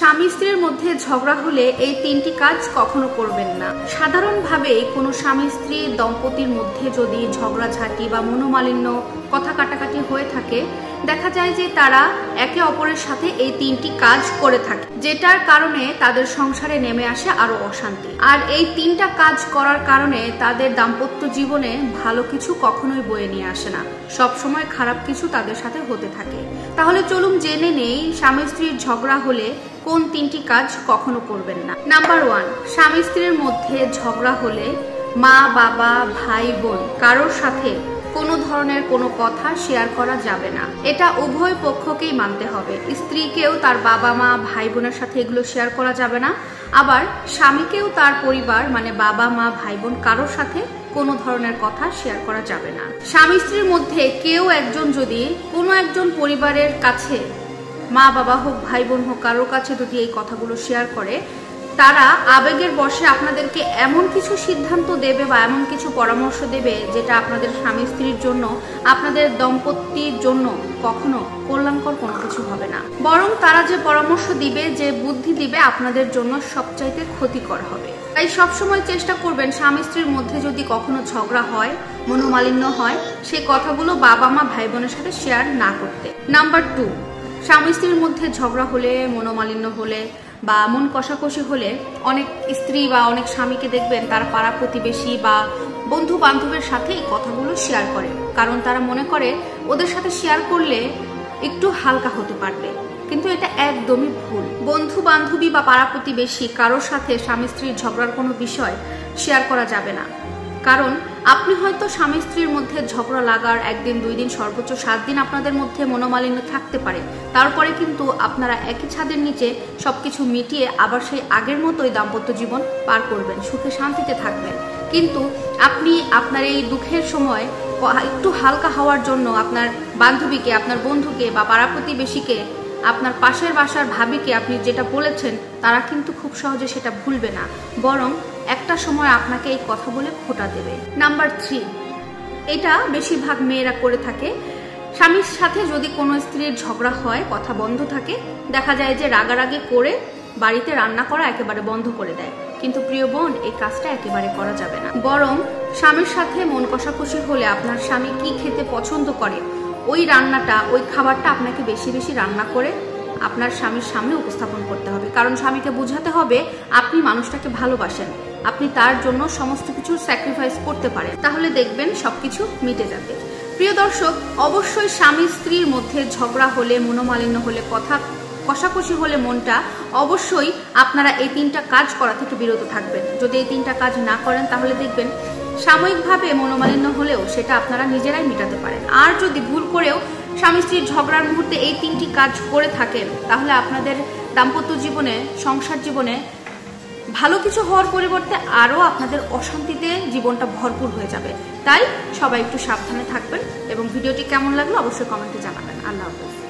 স্বামী স্ত্রীর মধ্যে ঝগড়া হলে এই তিনটি কাজ কখনো করবেন না। সাধারণভাবে কোনো স্বামী স্ত্রী দম্পতির মধ্যে যদি ঝগড়াঝাঁটি বা মনোমালিন্য, কথা কাটাকাটি হয়ে থাকে, দেখা যায় যে তারা একে অপরের সাথে এই তিনটি কাজ করে থাকে, যেটার কারণে তাদের সংসারে নেমে আসে আরো অশান্তি। আর এই তিনটা কাজ করার কারণে তাদের দাম্পত্য জীবনে ভালো কিছু কখনোই বয়ে নিয়ে আসে না, সবসময় খারাপ কিছু তাদের সাথে হতে থাকে। তাহলে চলুন জেনে নেই স্বামী স্ত্রীর ঝগড়া হলে কোন তিনটি কাজ কখনো করবেন না। নাম্বার 1, স্বামী স্ত্রীর মধ্যে ঝগড়া হলে মা বাবা ভাই বোন কারোর সাথে কোনো ধরনের কোনো কথা শেয়ার করা যাবে না। এটা উভয় পক্ষকেই মানতে হবে। স্ত্রীকেও তার বাবা মা ভাই বোনের সাথে এগুলো শেয়ার করা যাবে না, আবার স্বামীকেও তার পরিবার মানে বাবা মা ভাই বোন কারোর সাথে কোনো ধরনের কথা শেয়ার করা যাবে না। স্বামী স্ত্রীর মধ্যে কেউ একজন যদি কোনো একজন পরিবারের কাছে, মা বাবা হোক ভাই বোন হোক, কারোর কাছে যদি এই কথাগুলো শেয়ার করে, তারা আবেগের বশে আপনাদেরকে এমন কিছু সিদ্ধান্ত দেবে বা এমন কিছু পরামর্শ দেবে যেটা আপনাদের স্বামী স্ত্রীর জন্য, আপনাদের দম্পতির জন্য কখনো কল্যাণকর কোনো কিছু হবে না। বরং তারা যে পরামর্শ দিবে, যে বুদ্ধি দিবে, আপনাদের জন্য সবচাইতে ক্ষতিকর হবে। তাই সবসময় চেষ্টা করবেন স্বামী স্ত্রীর মধ্যে যদি কখনো ঝগড়া হয়, মনোমালিন্য হয়, সেই কথাগুলো বাবা মা ভাই বোনের সাথে শেয়ার না করতে। নাম্বার 2, স্বামী স্ত্রীর মধ্যে ঝগড়া হলে, মনোমালিন্য হলে বা মন কষাকষি হলে অনেক স্ত্রী বা অনেক স্বামীকে দেখবেন তারা পাড়া প্রতিবেশী বা বন্ধু বান্ধবের সাথে এই কথাগুলো শেয়ার করে, কারণ তারা মনে করে ওদের সাথে শেয়ার করলে একটু হালকা হতে পারবে। কিন্তু এটা একদমই ভুল। বন্ধু বান্ধবী বা পাড়া প্রতিবেশী কারোর সাথে স্বামী স্ত্রীর ঝগড়ার কোনো বিষয় শেয়ার করা যাবে না, কারণ আপনি হয়তো স্বামী স্ত্রীর মধ্যে ঝগড়া লাগার 1 দিন 2 দিন সর্বোচ্চ 7 দিন আপনাদের মধ্যে মনোমালিন্য থাকতে পারে, তারপরে কিন্তু আপনারা একই ছাদের নিচে সবকিছু মিটিয়ে আবার সেই আগের মতোই দাম্পত্য জীবন পার করবেন, সুখে শান্তিতে থাকবেন। কিন্তু আপনি আপনার এই দুঃখের সময় একটু হালকা হওয়ার জন্য আপনার বান্ধবীকে, আপনার বন্ধুকে বা পাড়া প্রতিবেশীকে, আপনার পাশের বাসার ভাবিকে আপনি যেটা বলেছেন, তারা কিন্তু খুব সহজে সেটা ভুলবে না, বরং একটা সময় আপনাকে এই কথা বলে খোঁটা দেবে। নাম্বার 3, এটা বেশিরভাগ মেয়েরা করে থাকে। স্বামীর সাথে যদি কোনো স্ত্রীর ঝগড়া হয়, কথা বন্ধ থাকে, দেখা যায় যে রাগারাগি করে বাড়িতে রান্না করা একেবারে বন্ধ করে দেয়। কিন্তু প্রিয় বোন, এই কাজটা একেবারে করা যাবে না। বরং স্বামীর সাথে মন কষাকষি হলে আপনার স্বামী কি খেতে পছন্দ করে, ওই রান্নাটা, ওই খাবারটা আপনাকে বেশি বেশি রান্না করে আপনার স্বামীর সামনে উপস্থাপন করতে হবে, কারণ স্বামীকে বোঝাতে হবে আপনি মানুষটাকে ভালোবাসেন, আপনি তার জন্য সমস্ত কিছু স্যাক্রিফাইস করতে পারেন, তাহলে দেখবেন সবকিছু মিটে যাবে। প্রিয় দর্শক, অবশ্যই স্বামী স্ত্রীর মধ্যে ঝগড়া হলে, মনোমালিন্য হলে, কথা কষাকষি হলে মনটা, অবশ্যই আপনারা এই 3টা কাজ করা থেকে বিরত থাকবেন। যদি এই 3টা কাজ না করেন তাহলে দেখবেন সাময়িকভাবে মনোমালিন্য হলেও সেটা আপনারা নিজেরাই মেটাতে পারেন। আর যদি ভুল করেও স্বামী স্ত্রীর ঝগড়ার মুহূর্তে এই 3টি কাজ করে থাকেন, তাহলে আপনাদের দাম্পত্য জীবনে, সংসার জীবনে ভালো কিছু হওয়ার পরিবর্তে আরও আপনাদের অশান্তিতে জীবনটা ভরপুর হয়ে যাবে। তাই সবাই একটু সাবধানে থাকবেন এবং ভিডিওটি কেমন লাগলো অবশ্যই কমেন্টে জানাবেন। আল্লাহ হাফেজ।